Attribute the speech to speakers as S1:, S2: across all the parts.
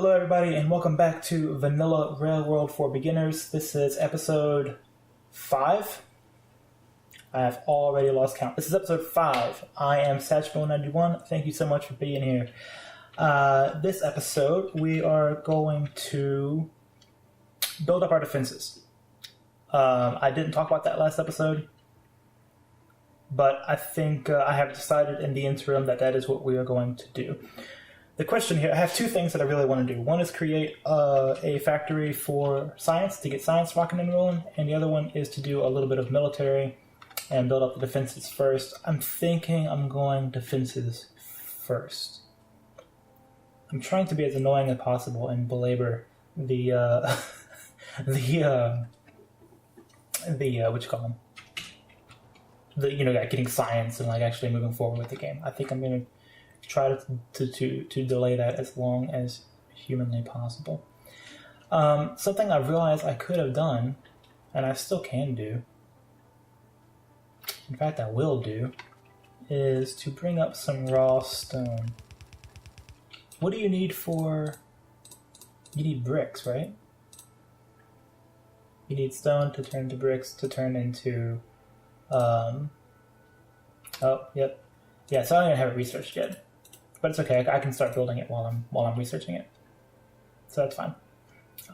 S1: Hello everybody and welcome back to Vanilla Railworld for Beginners. This is episode 5. I have already lost count. This is episode 5. I am Satchmo91. Thank you so much for being here. This episode we are going to build up our defenses. I didn't talk about that last episode, but I think I have decided in the interim that is what we are going to do. The question here, I have two things that I really want to do. One is create a factory for science, to get science rocking and rolling, and the other one is to do a little bit of military and build up the defenses first. I'm thinking I'm going defenses first. I'm trying to be as annoying as possible and belabor the what you call them? Getting science and actually moving forward with the game. I think I'm going to try to delay that as long as humanly possible. Something I realized I could have done, and I still can do, in fact I will do, is to bring up some raw stone. What do you need for... You need bricks, right? You need stone to turn into bricks to turn into... Oh, yep. Yeah, so I don't even have it researched yet. But it's okay, I can start building it while I'm researching it. So that's fine.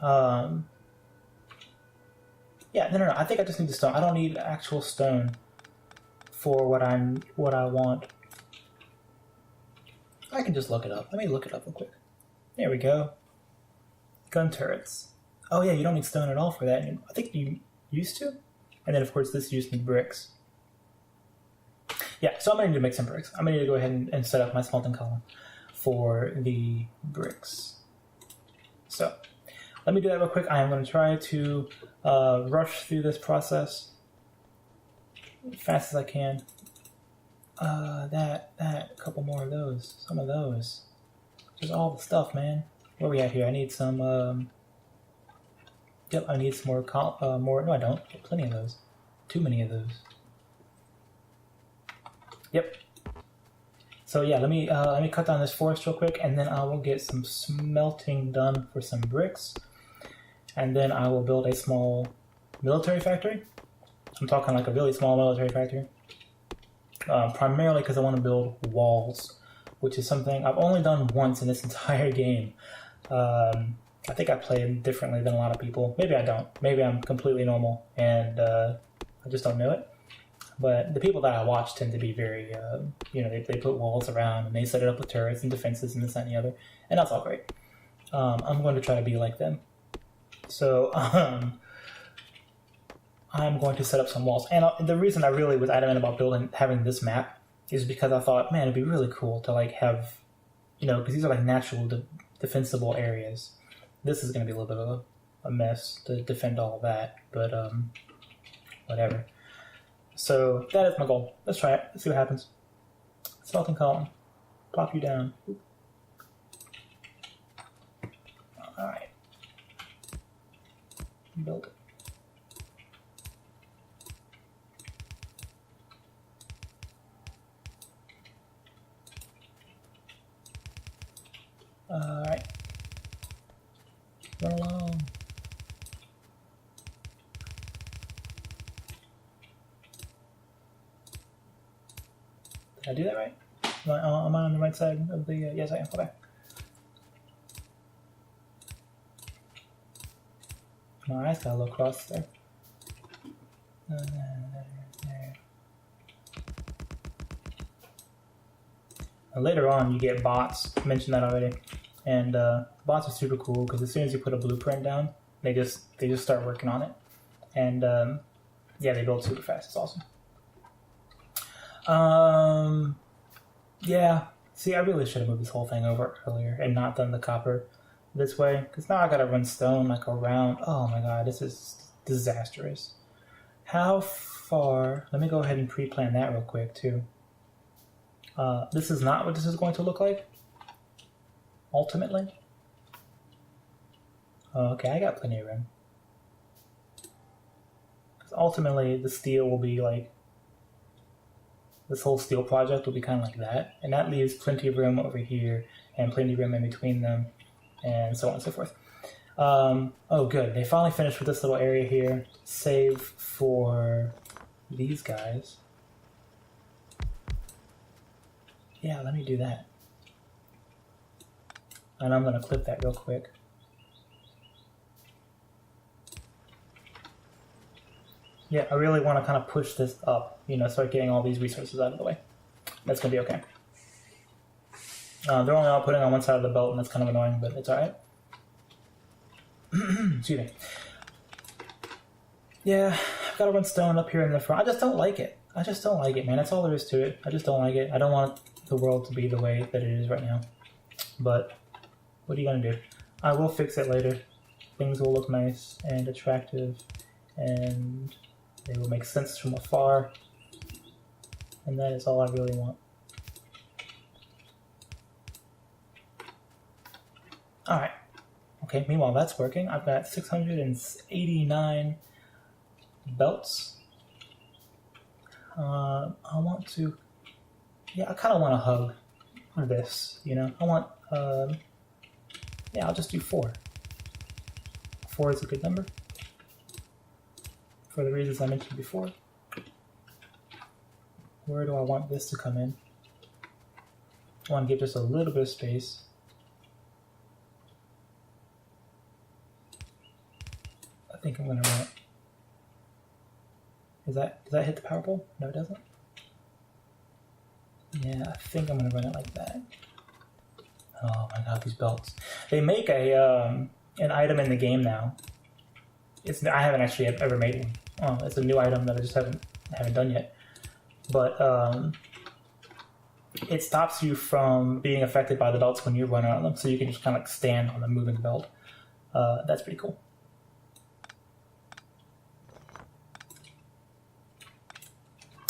S1: No, I think I just need the stone. I don't need actual stone for what I want. I can just look it up. Let me look it up real quick. There we go. Gun turrets. Oh yeah, you don't need stone at all for that. I think you used to. And then of course this used to need bricks. Yeah, so I'm going to need to make some bricks. I'm going to need to go ahead and set up my smelting column for the bricks. So, let me do that real quick. I am going to try to rush through this process as fast as I can. A couple more of those. Some of those. Just all the stuff, man. Where are we at here? I need some, Yep, I need some more, no I don't. I have plenty of those. Too many of those. Yep. So yeah, let me cut down this forest real quick, and then I will get some smelting done for some bricks, and then I will build a small military factory. I'm talking like a really small military factory, primarily because I want to build walls, which is something I've only done once in this entire game. I think I played differently than a lot of people. Maybe I don't. Maybe I'm completely normal, and I just don't know it. But the people that I watch tend to be very, they put walls around and they set it up with turrets and defenses and this, that, and the other. And that's all great. I'm going to try to be like them. So I'm going to set up some walls. And the reason I really was adamant about having this map is because I thought, man, it'd be really cool to have, because these are natural defensible areas. This is going to be a little bit of a mess to defend all of that. But whatever. So that is my goal. Let's try it. Let's see what happens. Smelting column. Plop you down. Alright. Build it. Alright. Run along. Did I do that right? Am I on the right side of the... yes, I am. Okay. My eyes got a little crossed there. There. And later on, you get bots. I mentioned that already. And bots are super cool because as soon as you put a blueprint down, they just start working on it. And they build super fast. It's awesome. Yeah. See, I really should have moved this whole thing over earlier and not done the copper this way, because now I gotta run stone around. Oh my god, this is disastrous. How far... Let me go ahead and pre-plan that real quick, too. This is not what this is going to look like, ultimately. Okay, I got plenty of room. Because ultimately, the steel will be this whole steel project will be kind of like that, and that leaves plenty of room over here and plenty of room in between them and so on and so forth. Oh, good. They finally finished with this little area here. Save for these guys. Yeah, let me do that. And I'm going to clip that real quick. Yeah, I really want to kind of push this up, start getting all these resources out of the way. That's going to be okay. They're only all putting on one side of the belt, and that's kind of annoying, but it's alright. Excuse me. Yeah, I've got to run stone up here in the front. I just don't like it. Man. That's all there is to it. I just don't like it. I don't want the world to be the way that it is right now. But what are you going to do? I will fix it later. Things will look nice and attractive, and they will make sense from afar. And that is all I really want. Alright. Okay, meanwhile that's working. I've got 689 belts. I want to... Yeah, I kind of want to hug this, I want... yeah, I'll just do 4. 4 is a good number. For the reasons I mentioned before. Where do I want this to come in? I want to give just a little bit of space. I think I'm going to run it. Does that hit the power pole? No, it doesn't. Yeah, I think I'm going to run it like that. Oh my god, these belts. They make an item in the game now. I haven't actually ever made one. Oh, it's a new item that I just haven't done yet. But it stops you from being affected by the belts when you run on them, so you can just kind of like stand on the moving belt. That's pretty cool.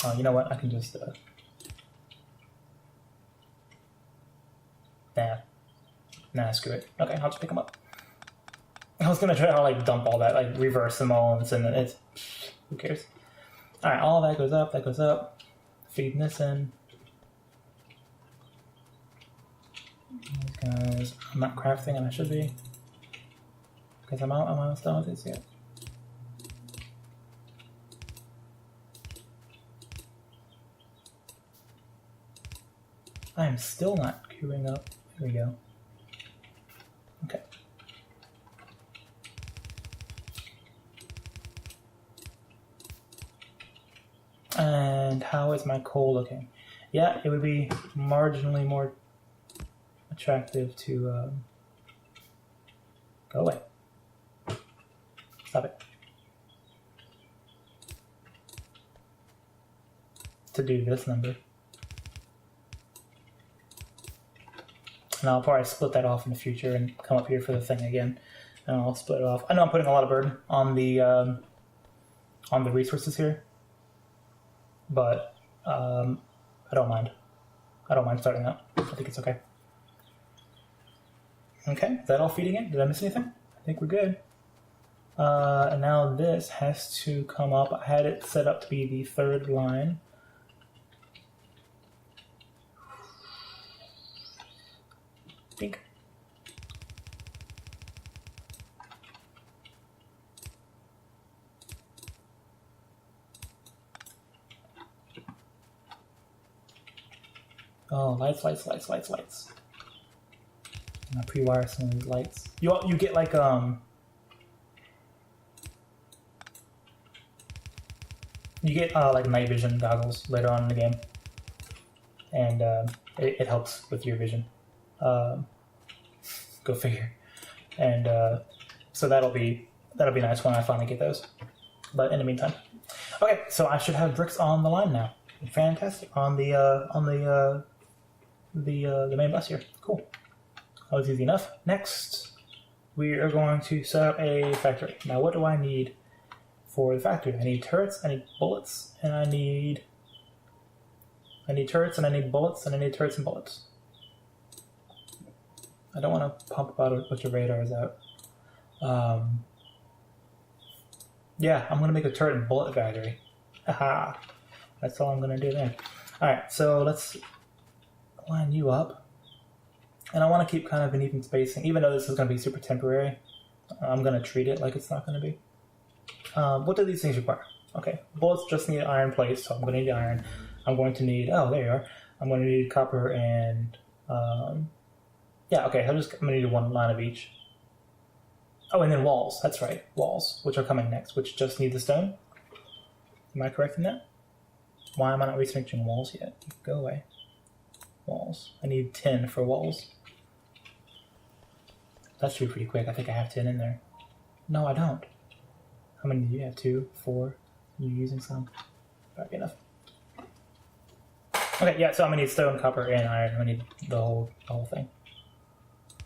S1: Oh, you know what? I can just... Nah, screw it. Okay, I'll just pick them up. I was gonna try to like dump all that, like reverse them all, and send it. Who cares? Alright, all that goes up, Feeding this in. These guys, I'm not crafting, and I should be. Because I'm almost done with this yet. I am still not queuing up. Here we go. Okay. And how is my coal looking? Yeah, it would be marginally more attractive to go away. Stop it. To do this number. And I'll probably split that off in the future and come up here for the thing again. And I'll split it off. I know I'm putting a lot of burden on the resources here. But I don't mind. I don't mind starting out. I think it's okay. Okay, is that all feeding in? Did I miss anything? I think we're good. And now this has to come up. I had it set up to be the 3rd line. Think. Oh, lights. I'm gonna pre-wire some of these lights. You get like you get like night vision goggles later on in the game, and it helps with your vision. Go figure. And so that'll be nice when I finally get those. But in the meantime, okay. So I should have bricks on the line now. Fantastic. On the main bus here. Cool. That was easy enough. Next, we are going to set up a factory. Now, what do I need for the factory? I need turrets, I need bullets, and I need turrets, and I need bullets, and I need turrets and bullets. I don't want to pump about a bunch of radars out. Yeah, I'm going to make a turret and bullet factory. Haha. That's all I'm going to do there. Alright, so let's line you up. And I want to keep kind of an even spacing, even though this is going to be super temporary. I'm going to treat it like it's not going to be. What do these things require? Okay, bullets just need iron plates, so I'm going to need iron. I'm going to need, oh, there you are. I'm going to need copper and, yeah, okay, I'm going to need one line of each. Oh, and then walls, that's right, walls, which are coming next, which just need the stone. Am I correct in that? Why am I not researching walls yet? Go away. Walls. I need 10 for walls. That should be pretty quick. I think I have 10 in there. No, I don't. How many do you have? 2, 4? You're using some? That'd be enough. Okay, yeah, so I'm gonna need stone, copper, and iron. I need the whole thing.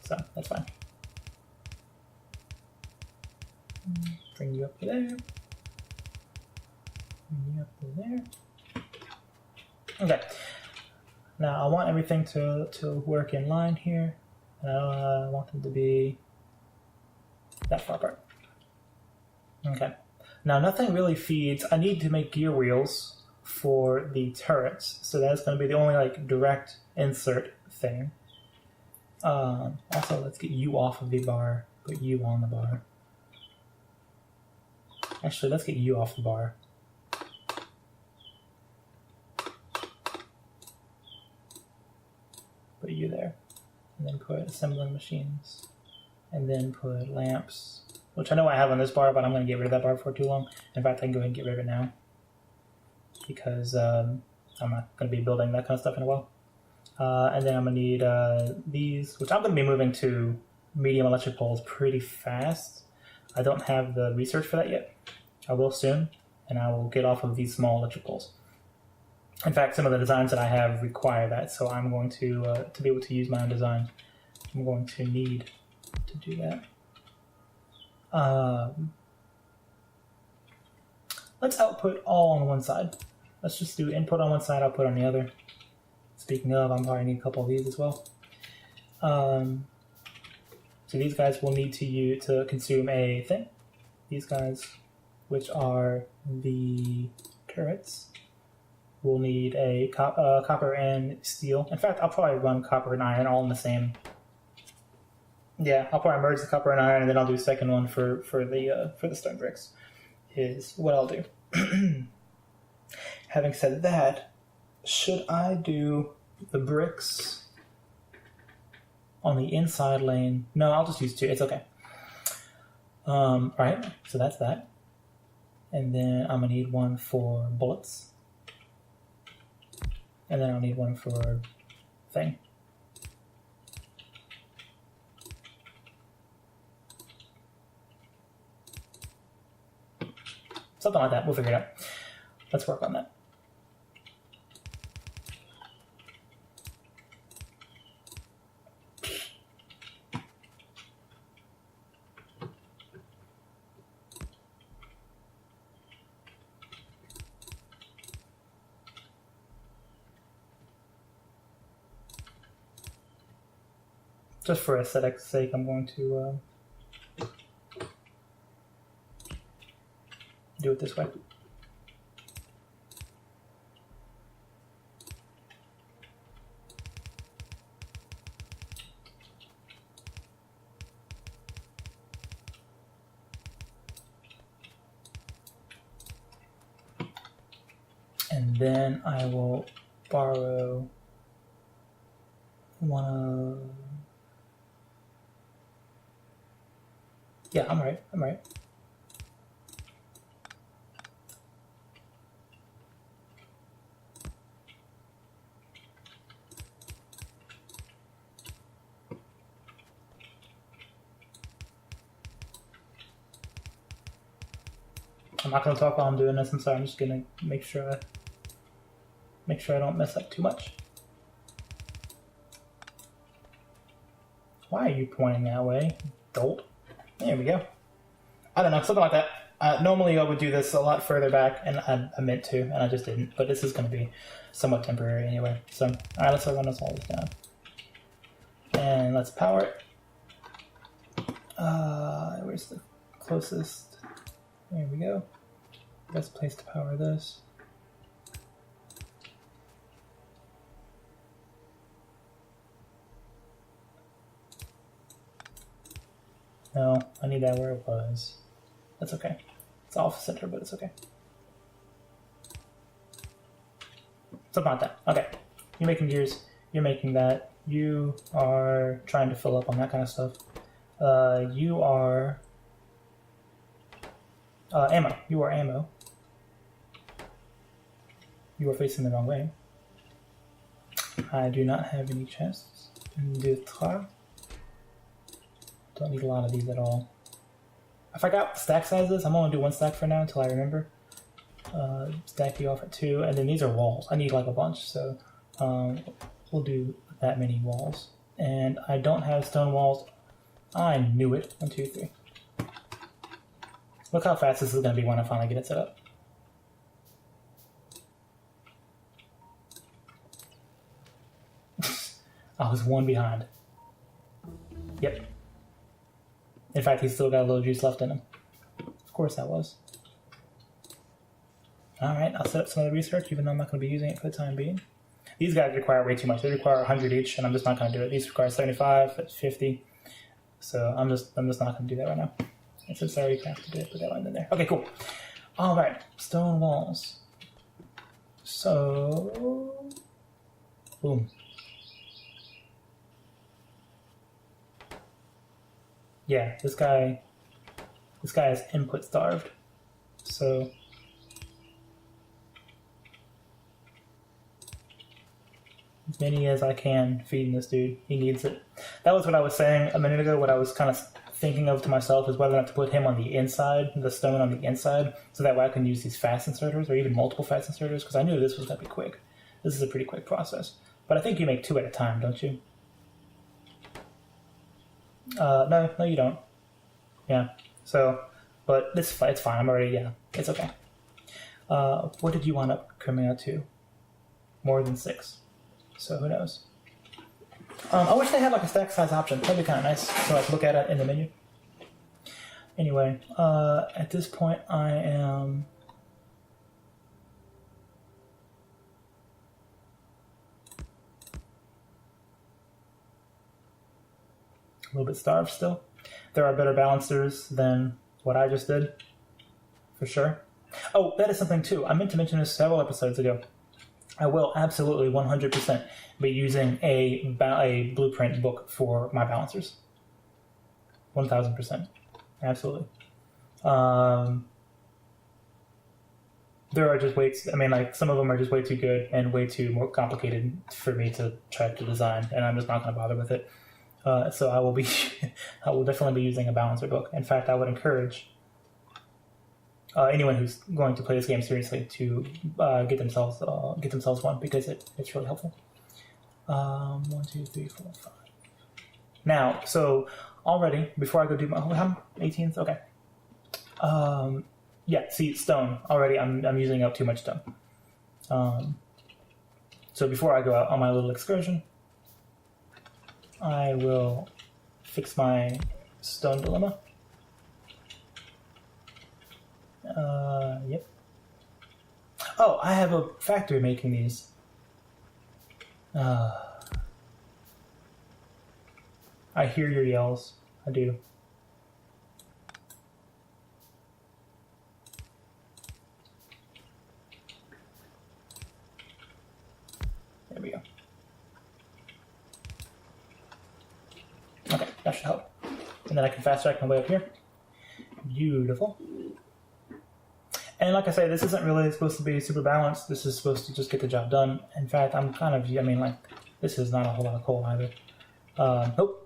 S1: So, that's fine. Bring you up to there. Bring you up to there. Okay. Now, I want everything to work in line here. I want them to be that far apart. Okay. Now, nothing really feeds. I need to make gear wheels for the turrets, so that's going to be the only like direct insert thing. Also, let's get you off of the bar. Put you on the bar. Actually, let's get you off the bar. Put you there. And then put assembling machines. And then put lamps. Which I know I have on this bar, but I'm going to get rid of that bar before too long. In fact, I can go ahead and get rid of it now. Because I'm not going to be building that kind of stuff in a while. And then I'm going to need these, which I'm going to be moving to medium electric poles pretty fast. I don't have the research for that yet. I will soon, and I will get off of these small electric poles. In fact, some of the designs that I have require that, so I'm going to be able to use my own design. I'm going to need to do that. Let's output all on one side. Let's just do input on one side, output on the other. Speaking of, I'm probably need a couple of these as well. So these guys will need to consume a thing. These guys, which are the turrets, will need a copper and steel. In fact, I'll probably run copper and iron all in the same. Yeah, I'll probably merge the copper and iron, and then I'll do a second one for the stone bricks. Is what I'll do. Having said that, should I do the bricks on the inside lane? No, I'll just use 2. It's okay. Right, so that's that. And then I'm going to need one for bullets. And then I'll need one for thing. Something like that. We'll figure it out. Let's work on that. Just for aesthetic's sake, I'm going to do it this way. And then I will borrow one of... Yeah, I'm right. I'm not going to talk while I'm doing this. I'm sorry. I'm just going to make sure I don't mess up too much. Why are you pointing that way, dolt? There we go. I don't know, something like that. Normally I would do this a lot further back, and I meant to, and I just didn't. But this is going to be somewhat temporary anyway. So, alright, let's run this all this down. And let's power it. Where's the closest? There we go. Best place to power this. No, I need that where it was. That's okay. It's off center, but it's okay. Something like that. Okay. You're making gears. You're making that. You are trying to fill up on that kind of stuff. You are... ammo. You are ammo. You are facing the wrong way. I do not have any chests. Don't need a lot of these at all. I forgot what stack size is. I'm only do one stack for now until I remember. Stack you off at 2, and then these are walls. I need like a bunch, so we'll do that many walls. And I don't have stone walls. I knew it. 1, 2, 3. Look how fast this is going to be when I finally get it set up. I was 1 behind. Yep. In fact, he's still got a little juice left in him. Of course that was. Alright, I'll set up some other research, even though I'm not going to be using it for the time being. These guys require way too much. They require 100 each, and I'm just not going to do it. These require 75, that's 50. So I'm just not going to do that right now. And since I already crafted it, put that one in there. Okay, cool. Alright, stone walls. So... boom. Yeah, this guy is input starved. So as many as I can feeding this dude. He needs it. That was what I was saying a minute ago. What I was kind of thinking of to myself is whether or not to put him on the inside, the stone on the inside, so that way I can use these fast inserters or even multiple fast inserters, because I knew this was going to be quick. This is a pretty quick process. But I think you make 2 at a time, don't you? No, you don't. Yeah. So, but it's fine. I'm already, yeah, it's okay. What did you wind up coming out to? More than 6. So who knows? I wish they had like a stack size option. That'd be kind of nice. So I could look at it in the menu. Anyway, at this point I am... a little bit starved still. There are better balancers than what I just did, for sure. Oh, that is something too. I meant to mention this several episodes ago. I will absolutely 100% be using a blueprint book for my balancers. 1000%. Absolutely. There are just some of them are just way too good and way too more complicated for me to try to design, and I'm just not going to bother with it. So I will definitely be using a balancer book. In fact, I would encourage anyone who's going to play this game seriously to get themselves one, because it's really helpful. 1, 2, 3, 4, 5. Now, so already before I go do my 18s, okay. Yeah, see, stone already. I'm using up too much stone. So before I go out on my little excursion, I will fix my stone dilemma. Yep. Oh, I have a factory making these. I hear your yells. I do. There we go. Okay, that should help. And then I can fast track my way up here. Beautiful. And like I say, this isn't really supposed to be super balanced. This is supposed to just get the job done. In fact, this is not a whole lot of coal either. Nope.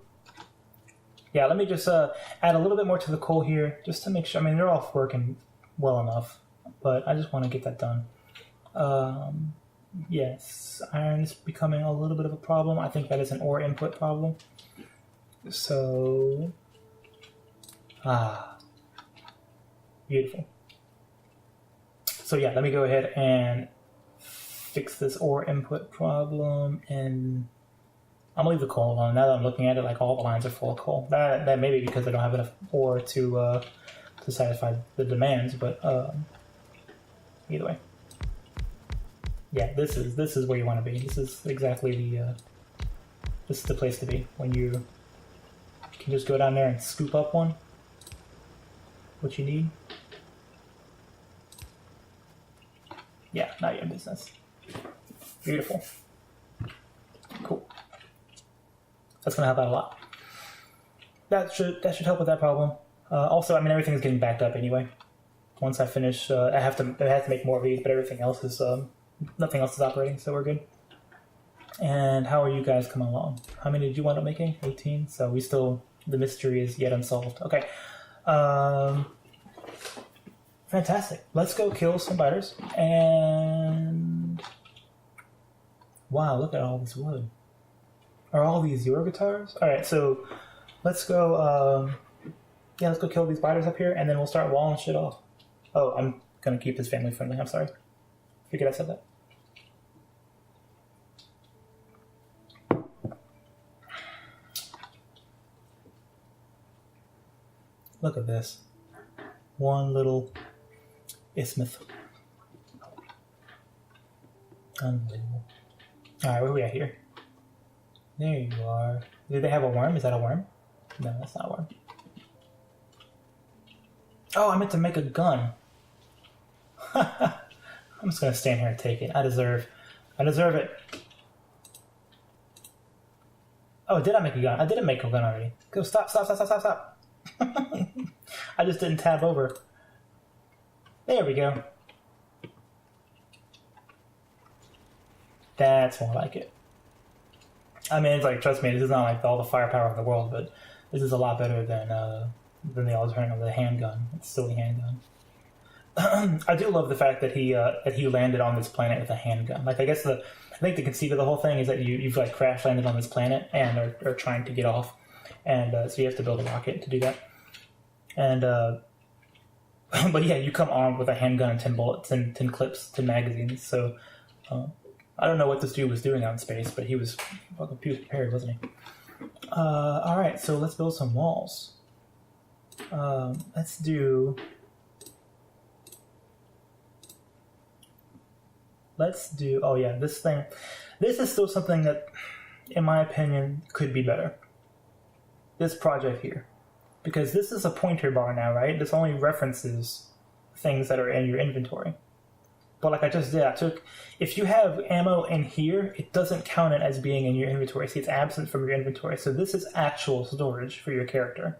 S1: Yeah, let me just add a little bit more to the coal here, just to make sure. They're all working well enough, but I just want to get that done. Yes, iron is becoming a little bit of a problem. I think that is an ore input problem. So, beautiful. So yeah, let me go ahead and fix this ore input problem, and I'm gonna leave the coal alone. Now that I'm looking at it, like all the lines are full of coal. That may be because I don't have enough ore to satisfy the demands, but either way, yeah, this is where you want to be. This is exactly this is the place to be when you Can you just go down there and scoop up one? What you need? Yeah, not your business. Beautiful. Cool. That's gonna help out a lot. That should help with that problem. Also, I mean, everything is getting backed up anyway. Once I finish, I have to make more of these, but everything else is nothing else is operating, so we're good. And how are you guys coming along? How many did you wind up making? 18. So we still, the mystery is yet unsolved. Okay. Fantastic. Let's go kill some biters. And wow, look at all this wood. Are all these your guitars? All right, so let's go. Let's go kill these biters up here, and then we'll start walling shit off. Oh, I'm gonna keep this family friendly. I'm sorry. Forget I said that. Look at this. One little isthmus. Unbelievable. Alright, where are we at here? There you are. Do they have a worm? Is that a worm? No, that's not a worm. Oh, I meant to make a gun. I'm just gonna stand here and take it. I deserve it. Oh, did I make a gun? I didn't make a gun already. Go, stop. I just didn't tab over. There we go. That's more like it. I mean, it's like, trust me, this is not like all the firepower in the world, but this is a lot better than the alternative, the handgun. It's still a handgun. I do love the fact that he landed on this planet with a handgun. Like, I think the conceit of the whole thing is that you've like crash landed on this planet and are trying to get off, and so you have to build a rocket to do that. And but yeah, you come armed with a handgun and 10 bullets and 10 clips, 10 magazines. So I don't know what this dude was doing out in space, but he was prepared, wasn't he? All right, so let's build some walls. Let's do. Oh yeah, this thing. This is still something that, in my opinion, could be better. This project here. Because this is a pointer bar now, right? This only references things that are in your inventory. But like I just did, if you have ammo in here, it doesn't count it as being in your inventory. See, it's absent from your inventory. So this is actual storage for your character.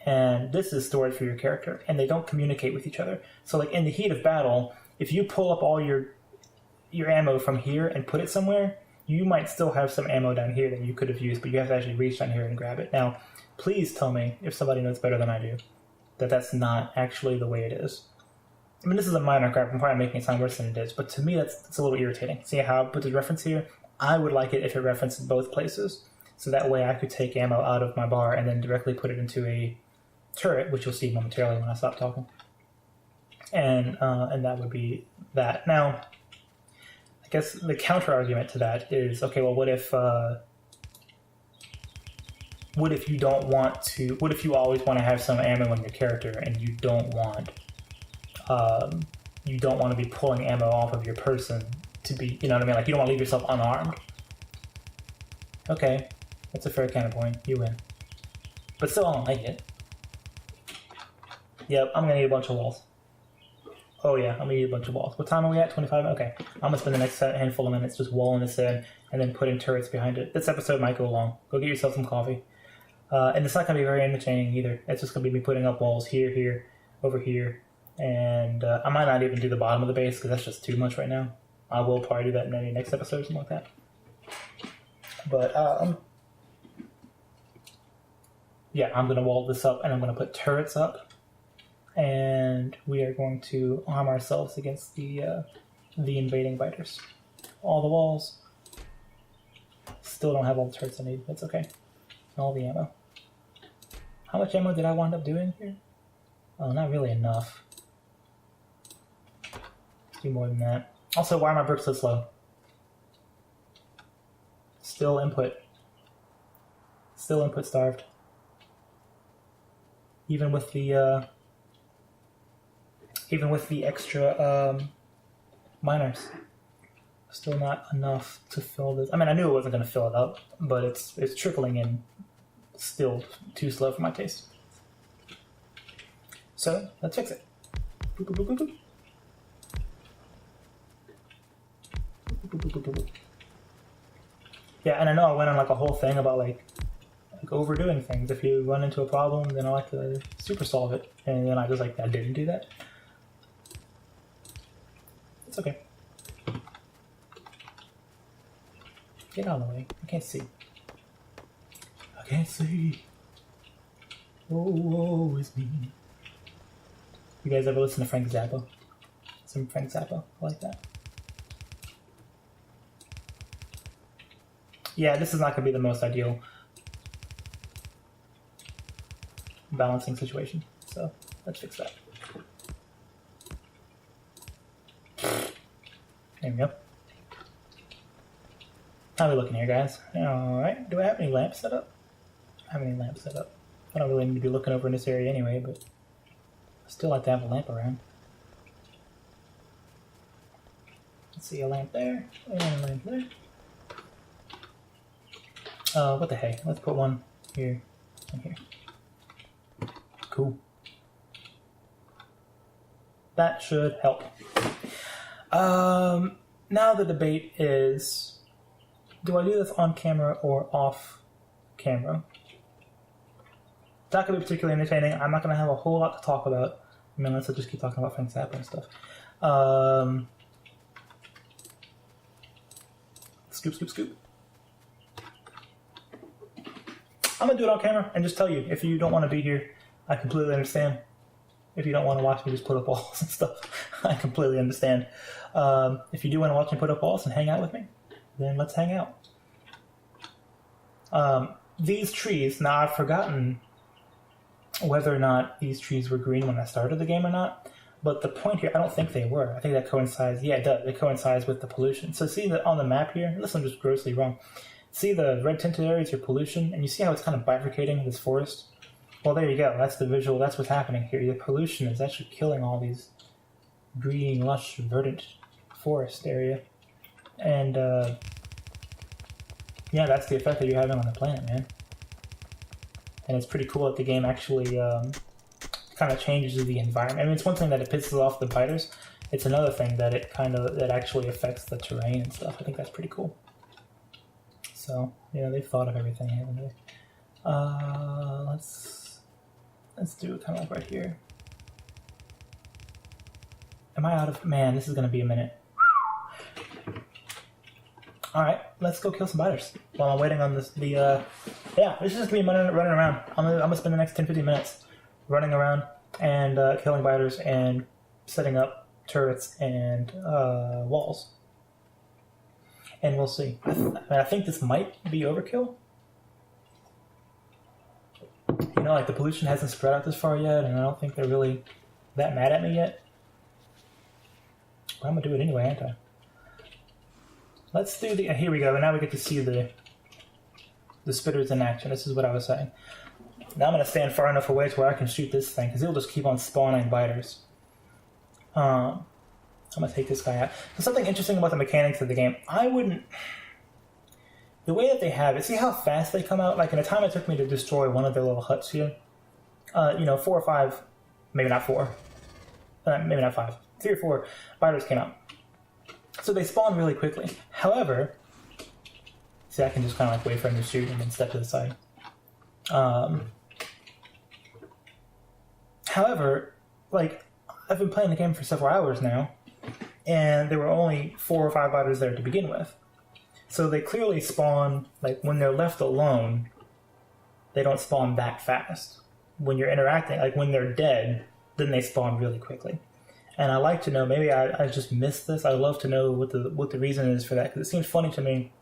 S1: And this is storage for your character. And they don't communicate with each other. So like in the heat of battle, if you pull up all your ammo from here and put it somewhere, you might still have some ammo down here that you could have used, but you have to actually reach down here and grab it. Now, please tell me, if somebody knows better than I do, that that's not actually the way it is. I mean, this is a minor crap. I'm probably making it sound worse than it is, but to me, that's a little irritating. See how I put the reference here? I would like it if it referenced both places, so that way I could take ammo out of my bar and then directly put it into a turret, which you'll see momentarily when I stop talking. And that would be that. Now, I guess the counter argument to that is, okay, well, what if you don't want to? What if you always want to have some ammo in your character, and you don't want to be pulling ammo off of your person to be, you know what I mean? Like, you don't want to leave yourself unarmed. Okay, that's a fair counterpoint. You win, but still, I don't like it. Yep, I'm gonna need a bunch of walls. Oh yeah, I'm gonna need a bunch of walls. What time are we at? 25? Okay. I'm gonna spend the next handful of minutes just walling this in and then putting turrets behind it. This episode might go long. Go get yourself some coffee. And it's not gonna be very entertaining either. It's just gonna be me putting up walls here, over here. And I might not even do the bottom of the base because that's just too much right now. I will probably do that in maybe next episode or something like that. But yeah, I'm gonna wall this up and I'm gonna put turrets up. And we are going to arm ourselves against the invading biters. All the walls. Still don't have all the turrets I need. That's okay. All the ammo. How much ammo did I wind up doing here? Oh, not really enough. Let's do more than that. Also, why are my bricks so slow? Still input. Still input starved. Even with the extra miners, still not enough to fill this. I mean, I knew it wasn't going to fill it up, but it's trickling in still too slow for my taste. So let's fix it. Boop, boop, boop, boop, boop. Boop, boop, boop, boop, boop. Yeah, and I know I went on like a whole thing about like overdoing things. If you run into a problem, then I like to super solve it, and then I just like I didn't do that. It's okay. Get out of the way. I can't see. I can't see. Oh, it's me. You guys ever listen to Frank Zappa? Some Frank Zappa. I like that. Yeah, this is not going to be the most ideal balancing situation. So let's fix that. There we go. How are we looking here, guys? Alright, do I have any lamps set up? I have any lamps set up. I don't really need to be looking over in this area anyway, but I still like to have a lamp around. Let's see, a lamp there, and a lamp there. What the heck? Let's put one here and here. Cool. That should help. Now the debate is, do I do this on camera or off camera? It's not going to be particularly entertaining. I'm not going to have a whole lot to talk about. I mean, unless I just keep talking about Frank Zappa and stuff. Scoop, scoop, scoop. I'm going to do it on camera and just tell you, if you don't want to be here, I completely understand. If you don't want to watch me just put up walls and stuff, I completely understand. If you do want to watch me put up walls and hang out with me, then let's hang out. These trees, now I've forgotten whether or not these trees were green when I started the game or not, but the point here, I don't think they were. I think that coincides, yeah, it does. It coincides with the pollution. So see that on the map here, unless I'm just grossly wrong, see the red tinted areas, your pollution, and you see how it's kind of bifurcating this forest? Well, there you go. That's the visual. That's what's happening here. The pollution is actually killing all these green, lush, verdant forest area. And, yeah, that's the effect that you're having on the planet, man. And it's pretty cool that the game actually kind of changes the environment. I mean, it's one thing that it pisses off the biters. It's another thing that it that actually affects the terrain and stuff. I think that's pretty cool. So, yeah, they've thought of everything, haven't they? Let's do it kind of like right here. Am I out of... Man, this is going to be a minute. Alright, let's go kill some biters while I'm waiting on this. Yeah, this is just going to be running around. I'm going to spend the next 10-15 minutes running around and killing biters and setting up turrets and walls. And we'll see. I think this might be overkill. You know, like the pollution hasn't spread out this far yet, and I don't think they're really that mad at me yet. But I'm gonna do it anyway, aren't I? Let's do the... Here we go, and now we get to see the spitters in action. This is what I was saying. Now I'm gonna stand far enough away to where I can shoot this thing, because it'll just keep on spawning biters. I'm gonna take this guy out. So something interesting about the mechanics of the game, I wouldn't... The way that they have it, see how fast they come out? Like, in the time it took me to destroy one of their little huts here, 4 or 5, maybe not 4, maybe not 5, 3 or 4 biters came out. So they spawn really quickly. However, see, I can just kind of like wait for him to shoot and then step to the side. However, like, I've been playing the game for several hours now, and there were only 4 or 5 biters there to begin with. So they clearly spawn, like, when they're left alone, they don't spawn that fast. When you're interacting, like, when they're dead, then they spawn really quickly. And I like to know, maybe I just missed this, I'd love to know what the reason is for that, because it seems funny to me.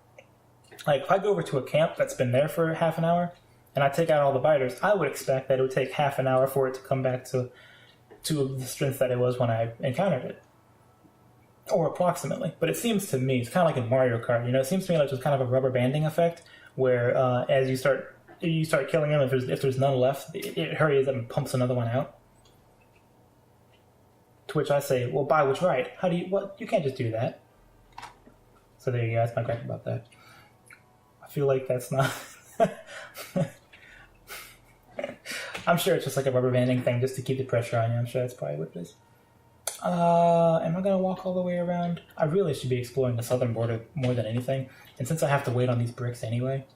S1: Like, if I go over to a camp that's been there for half an hour, and I take out all the biters, I would expect that it would take half an hour for it to come back to the strength that it was when I encountered it. Or approximately. But it seems to me, it's kind of like in Mario Kart, it seems to me like there's kind of a rubber banding effect, where as you start killing them, if there's none left, it hurries up and pumps another one out. To which I say, well, by which right? You can't just do that. So there you go, that's my gripe about that. I feel like that's not... I'm sure it's just like a rubber banding thing just to keep the pressure on you. I'm sure that's probably what it is. Am I going to walk all the way around? I really should be exploring the southern border more than anything. And since I have to wait on these bricks anyway,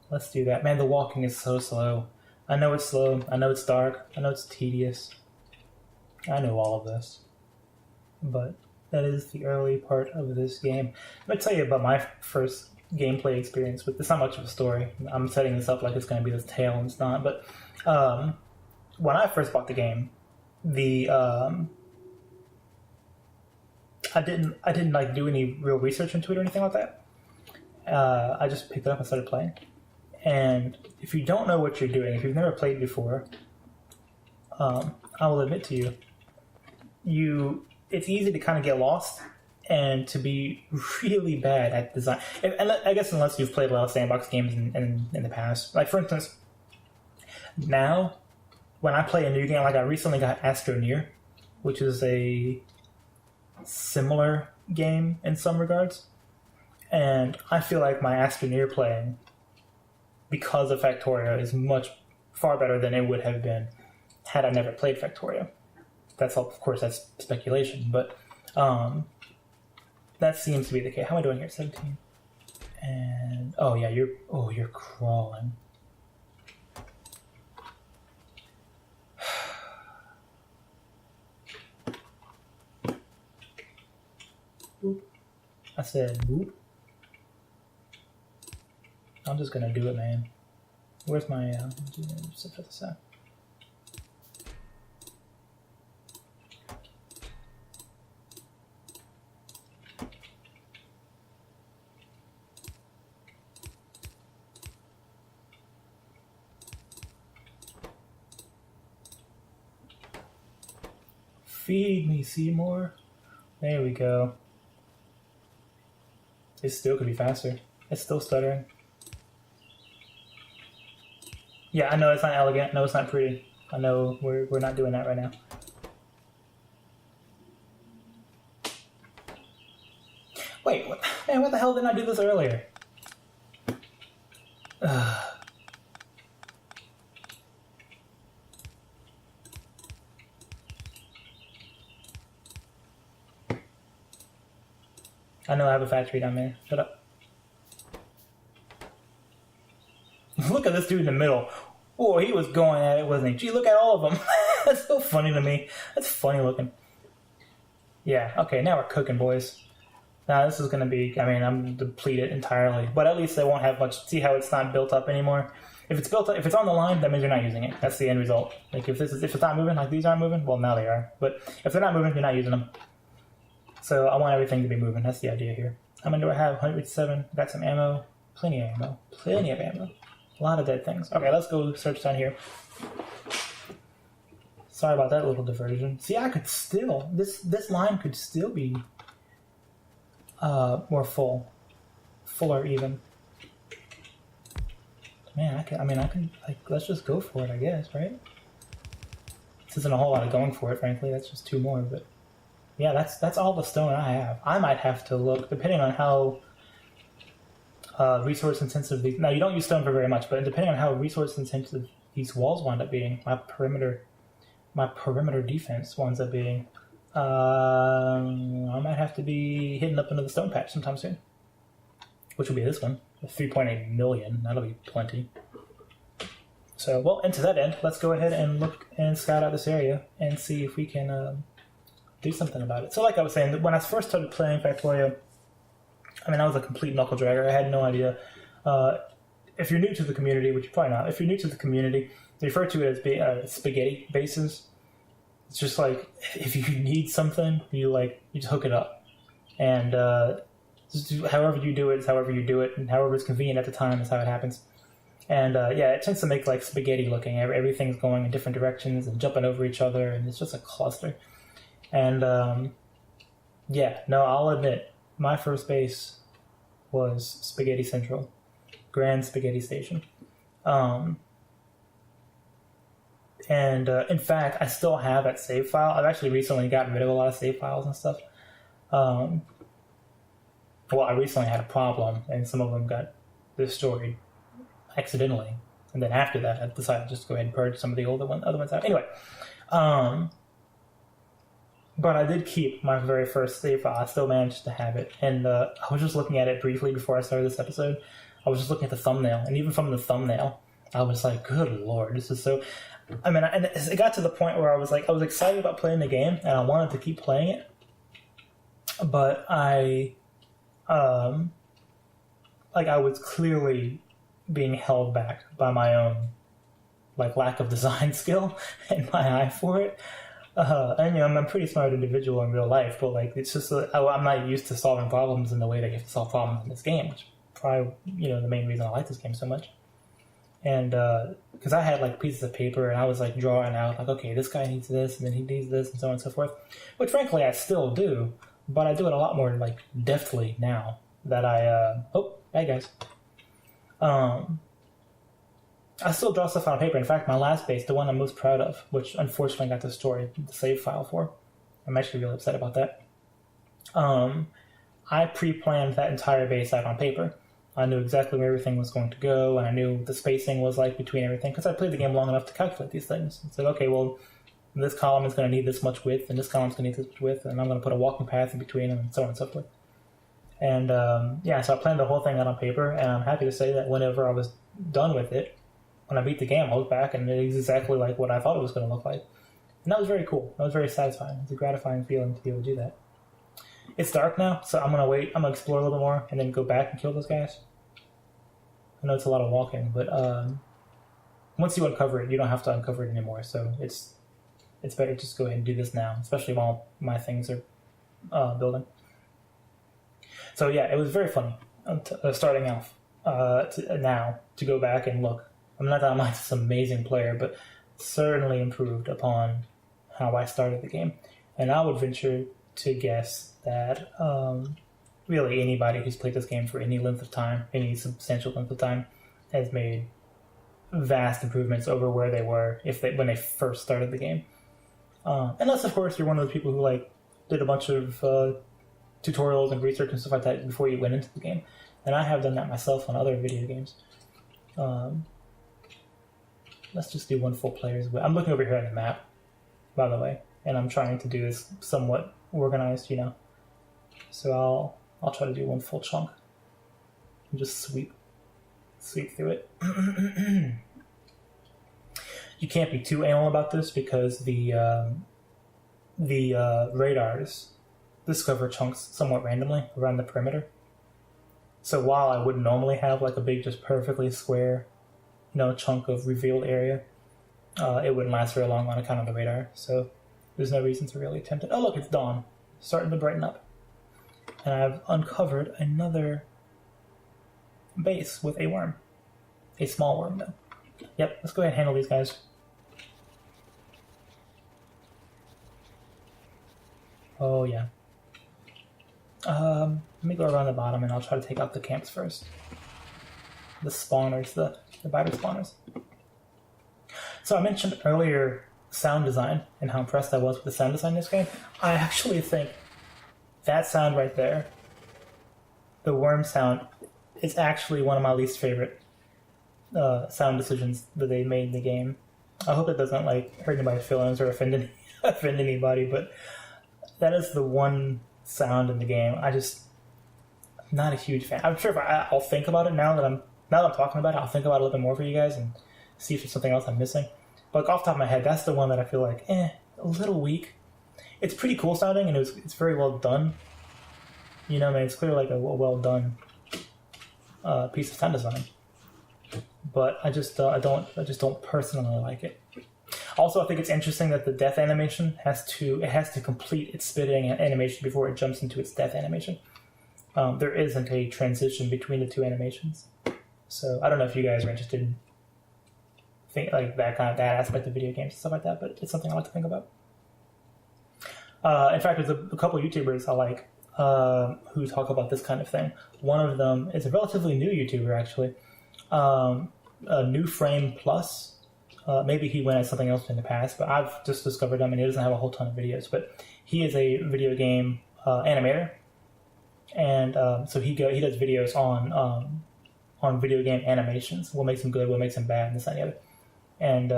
S1: let's do that. Man, the walking is so slow. I know it's slow. I know it's dark. I know it's tedious. I know all of this. But that is the early part of this game. I'm going to tell you about my first gameplay experience with. It's not much of a story. I'm setting this up like it's going to be this tale, and it's not. But when I first bought the game, I didn't like do any real research into it or anything like that. I just picked it up and started playing. And if you don't know what you're doing, if you've never played before, I will admit to you, it's easy to kind of get lost and to be really bad at design. And I guess unless you've played a lot of sandbox games in the past. Like, for instance, now, when I play a new game, like I recently got Astroneer, which is a similar game in some regards. And I feel like my Astroneer playing, because of Factorio, is far better than it would have been had I never played Factorio. That's all, of course, that's speculation, but that seems to be the case. How am I doing here? 17. And oh yeah, you're crawling. Boop. I said boop. I'm just gonna do it, man. Where's my set this out? Feed me, Seymour. There we go. It still could be faster. It's still stuttering. Yeah, I know it's not elegant. No, it's not pretty. I know we're not doing that right now. Wait, man, what the hell did I do this earlier? I know I have a factory down there. Shut up. Look at this dude in the middle. Oh, he was going at it, wasn't he? Gee, look at all of them. That's so funny to me. That's funny looking. Yeah, okay, now we're cooking, boys. Now this is going to be, I'm depleted entirely. But at least they won't have much. See how it's not built up anymore? If it's built up, if it's on the line, that means you're not using it. That's the end result. Like if it's not moving, like these aren't moving, well now they are. But if they're not moving, you're not using them. So I want everything to be moving. That's the idea here. How many do I have? 107. Got some ammo. Plenty of ammo. Plenty of ammo. A lot of dead things. Okay, let's go search down here. Sorry about that little diversion. See, I could still... This line could still be more full. Fuller, even. Man, I can, like, let's just go for it, I guess, right? This isn't a whole lot of going for it, frankly. That's just 2 more, but... Yeah, that's all the stone I have. I might have to look, depending on how resource intensive these... Now, you don't use stone for very much, but depending on how resource intensive these walls wind up being, my perimeter defense winds up being, I might have to be hitting up into the stone patch sometime soon. Which will be this one. 3.8 million. That'll be plenty. So, well, and to that end, let's go ahead and look and scout out this area and see if we can... do something about it. So like I was saying, when I first started playing Factorio, I was a complete knuckle dragger. I had no idea. If you're new to the community, which you're probably not, if you're new to the community, they refer to it as spaghetti bases. It's just like, if you need something, you just hook it up. And however you do it is however you do it, and however it's convenient at the time is how it happens. And it tends to make like spaghetti looking. Everything's going in different directions and jumping over each other, and it's just a cluster. And, I'll admit, my first base was Spaghetti Central, Grand Spaghetti Station. In fact, I still have that save file. I've actually recently gotten rid of a lot of save files and stuff. I recently had a problem, and some of them got destroyed accidentally. And then after that, I decided just to go ahead and purge some of the other ones out. Anyway, but I did keep my very first save file. I still managed to have it. And I was just looking at it briefly before I started this episode. I was just looking at the thumbnail. And even from the thumbnail, I was like, good Lord, this is so... I mean, and it got to the point where I was excited about playing the game, and I wanted to keep playing it. But I was clearly being held back by my own lack of design skill and my eye for it. And I'm a pretty smart individual in real life, but it's just I'm not used to solving problems in the way that you have to solve problems in this game, which is probably the main reason I like this game so much. And because I had pieces of paper and I was drawing out okay, this guy needs this and then he needs this and so on and so forth, which frankly I still do, but I do it a lot more deftly now that I hey guys. I still draw stuff on paper. In fact, my last base, the one I'm most proud of, which unfortunately got destroyed, the save file for, I'm actually really upset about that. I pre-planned that entire base out on paper. I knew exactly where everything was going to go, and I knew what the spacing was between everything, because I played the game long enough to calculate these things. I said, okay, well, this column is going to need this much width, and this column is going to need this much width, and I'm going to put a walking path in between them, and so on and so forth. And so I planned the whole thing out on paper, and I'm happy to say that whenever I was done with it, when I beat the game, I looked back, and it was exactly like what I thought it was going to look like. And that was very cool. That was very satisfying. It's a gratifying feeling to be able to do that. It's dark now, so I'm going to wait. I'm going to explore a little bit more and then go back and kill those guys. I know it's a lot of walking, but once you uncover it, you don't have to uncover it anymore. So it's better just go ahead and do this now, especially while my things are building. So yeah, it was very funny starting off to go back and look. I'm not that I'm this amazing player, but certainly improved upon how I started the game. And I would venture to guess that really anybody who's played this game for any length of time, any substantial length of time, has made vast improvements over where they were when they first started the game. Unless, of course, you're one of those people who did a bunch of tutorials and research and stuff like that before you went into the game. And I have done that myself on other video games. Let's just do one full player's. I'm looking over here at the map, by the way, and I'm trying to do this somewhat organized, So I'll try to do one full chunk and just sweep through it. You can't be too anal about this because the radars discover chunks somewhat randomly around the perimeter. So while I wouldn't normally have a big, just perfectly square, chunk of revealed area, it wouldn't last very long on account of the radar. So there's no reason to really attempt it. Oh, look, it's dawn. Starting to brighten up. And I've uncovered another base with a worm. A small worm, though. Yep, let's go ahead and handle these guys. Oh, yeah. Let me go around the bottom and I'll try to take out the camps first. The spawners, the biter spawners. So I mentioned earlier sound design and how impressed I was with the sound design in this game. I actually think that sound right there, the worm sound, is actually one of my least favorite sound decisions that they made in the game. I hope it doesn't hurt anybody's feelings or offend anybody, but that is the one sound in the game I'm not a huge fan. I'm sure I'll think about it now that I'm talking about it. I'll think about it a little bit more for you guys and see if there's something else I'm missing. But off the top of my head, that's the one that I feel a little weak. It's pretty cool sounding, and it's very well done. It's clearly a well done piece of sound design. But I just don't personally like it. Also, I think it's interesting that the death animation has to complete its spitting animation before it jumps into its death animation. There isn't a transition between the two animations. So I don't know if you guys are interested in that aspect of video games and stuff like that, but it's something I like to think about. In fact, there's a couple of YouTubers I like who talk about this kind of thing. One of them is a relatively new YouTuber, actually. New Frame Plus. Maybe he went at something else in the past, but I've just discovered him, and he doesn't have a whole ton of videos. But he is a video game animator, and so he does videos on video game animations. What makes them good, what makes them bad, and this and the other. And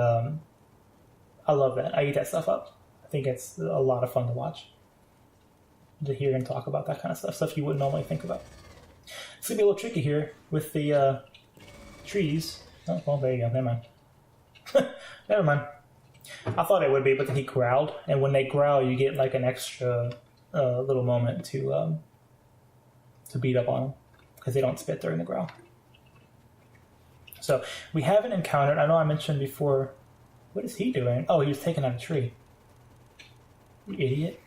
S1: I love that. I eat that stuff up. I think it's a lot of fun to watch. To hear him talk about that kind of stuff you wouldn't normally think about. It's going to be a little tricky here with the trees. Oh, well, there you go. Never mind. Never mind. I thought it would be, but then he growled. And when they growl, you get like an extra little moment to beat up on them. Because they don't spit during the growl. So, we haven't encountered... I know I mentioned before... What is he doing? Oh, he was taking out a tree. You idiot.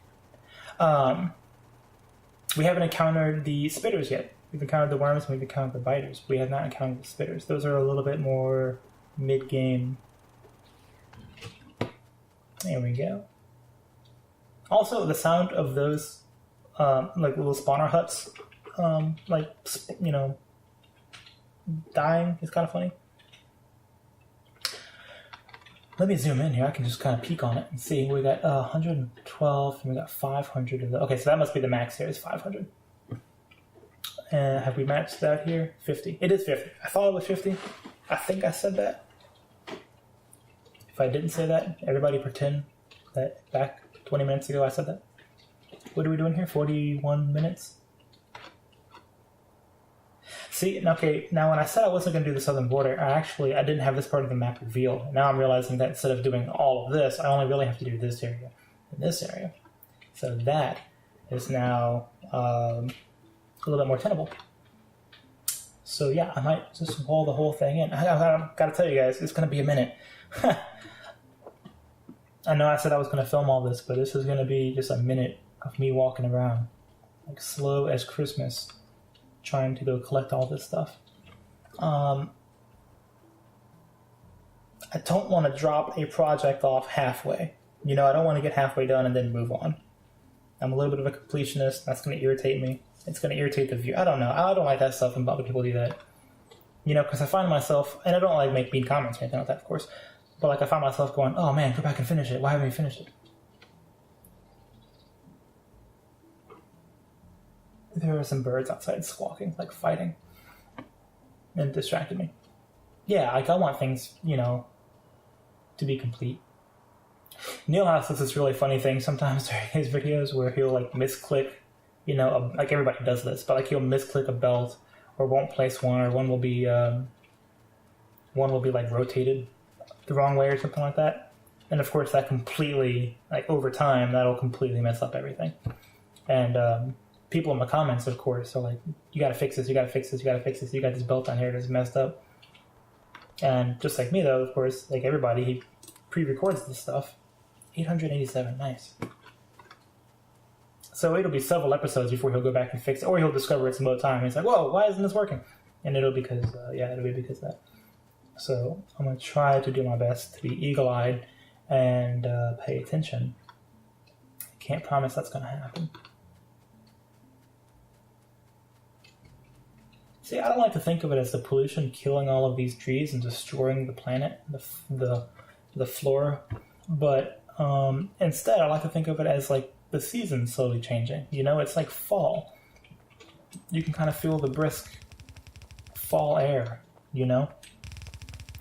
S1: We haven't encountered the spitters yet. We've encountered the worms and we've encountered the biters. We have not encountered the spitters. Those are a little bit more mid-game. There we go. Also, the sound of those like little spawner huts, dying is kind of funny. Let me zoom in here. I can just kind of peek on it and see. We got 112 and we got 500 of the... Okay, so that must be the max here is 500. And have we matched that here? 50. It is 50. I thought it was 50. I think I said that. If I didn't say that, everybody pretend that back 20 minutes ago I said that. What are we doing here? 41 minutes? See, okay, now when I said I wasn't going to do the southern border, I didn't have this part of the map revealed. Now I'm realizing that instead of doing all of this, I only really have to do this area and this area. So that is now a little bit more tenable. So yeah, I might just wall the whole thing in. I gotta tell you guys, it's going to be a minute. I know I said I was going to film all this, but this is going to be just a minute of me walking around, like slow as Christmas, trying to go collect all this stuff. I don't want to drop a project off halfway. I don't want to get halfway done and then move on. I'm a little bit of a completionist. That's going to irritate me. It's going to irritate the viewer. I don't know. I don't like that stuff when other people do that. Because I find myself, and I don't like make mean comments or anything like that, of course, but like I find myself going, oh man, go back and finish it. Why haven't you finished it? There were some birds outside squawking, like fighting. And it distracted me. Yeah, like I want things, to be complete. Neil has this really funny thing sometimes during his videos where he'll like misclick, like everybody does this, but like he'll misclick a belt or won't place one, or one will be like rotated the wrong way or something like that. And of course that completely, like over time, that'll completely mess up everything. And people in the comments, of course, are like, you gotta fix this, you gotta fix this, you gotta fix this, you got this belt on here that's messed up. And just like me though, of course, like everybody, he pre-records this stuff. 887, nice. So it'll be several episodes before he'll go back and fix it, or he'll discover it some other time. And he's like, whoa, why isn't this working? And it'll be because of that. So I'm going to try to do my best to be eagle-eyed and pay attention. Can't promise that's going to happen. See, I don't like to think of it as the pollution killing all of these trees and destroying the planet, the flora, but instead I like to think of it as like the seasons slowly changing. It's like fall. You can kind of feel the brisk fall air,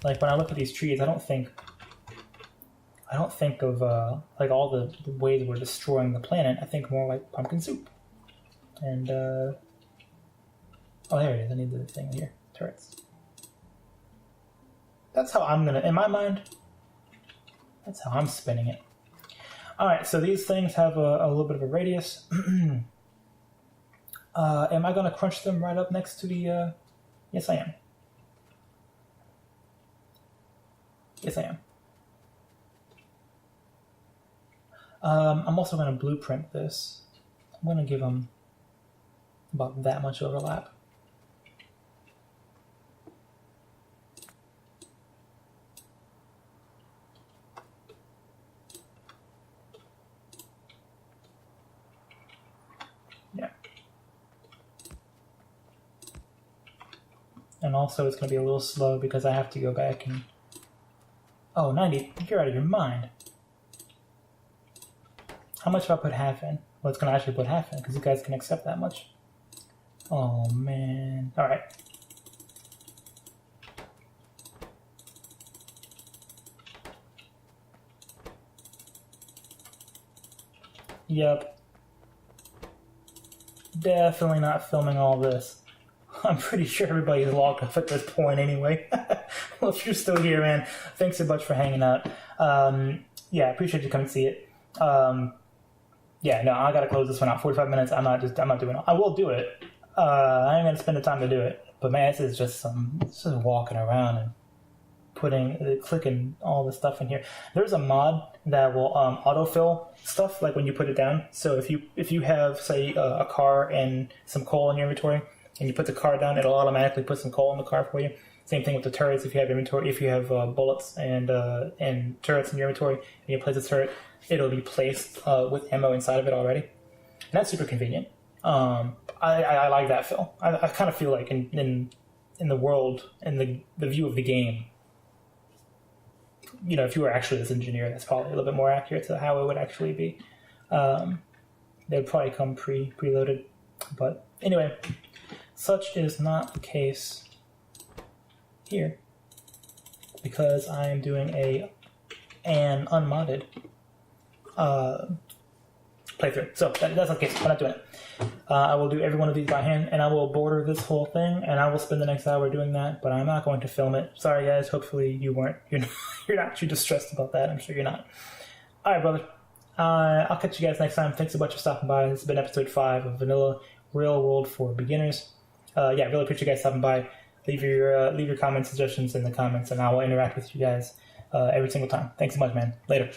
S1: Like when I look at these trees, I don't think of like all the ways we're destroying the planet. I think more like pumpkin soup. And oh, there it is. I need the thing here. Turrets. That's how I'm gonna, in my mind, that's how I'm spinning it. Alright, so these things have a little bit of a radius. Am I going to crunch them right up next to the... Yes, I am. Yes, I am. I'm also going to blueprint this. I'm going to give them about that much overlap. And also it's going to be a little slow because I have to go back and... Oh, 90, you're out of your mind. How much if I put half in? Well, it's going to actually put half in because you guys can accept that much. Oh, man. Alright. Yep. Definitely not filming all this. I'm pretty sure everybody's logged off at this point anyway. Well, if you're still here, man, thanks so much for hanging out. Yeah, I appreciate you coming to see it. Yeah, no, I gotta close this one out. 45 minutes. I'm not doing it. I will do it. I ain't gonna spend the time to do it. But man, this is just walking around and clicking all the stuff in here. There's a mod that will autofill stuff like when you put it down. So if you have, say, a car and some coal in your inventory, and you put the car down, it'll automatically put some coal in the car for you. Same thing with the turrets. If you have inventory, if you have bullets and turrets in your inventory, and you place a turret, it'll be placed with ammo inside of it already. And that's super convenient. I like that feel. I kind of feel like in the world, in the view of the game, you know, if you were actually this engineer, that's probably a little bit more accurate to how it would actually be. They would probably come preloaded. But anyway, such is not the case here, because I am doing an unmodded playthrough. So that's not the case. I'm not doing it. I will do every one of these by hand, and I will border this whole thing, and I will spend the next hour doing that, but I'm not going to film it. Sorry, guys. Hopefully you're not too distressed about that. I'm sure you're not. All right, brother. I'll catch you guys next time. Thanks so much for stopping by. This has been episode 5 of Vanilla Real World for Beginners. Yeah, really appreciate you guys stopping by. Leave your comments, suggestions in the comments, and I will interact with you guys every single time. Thanks so much, man. Later.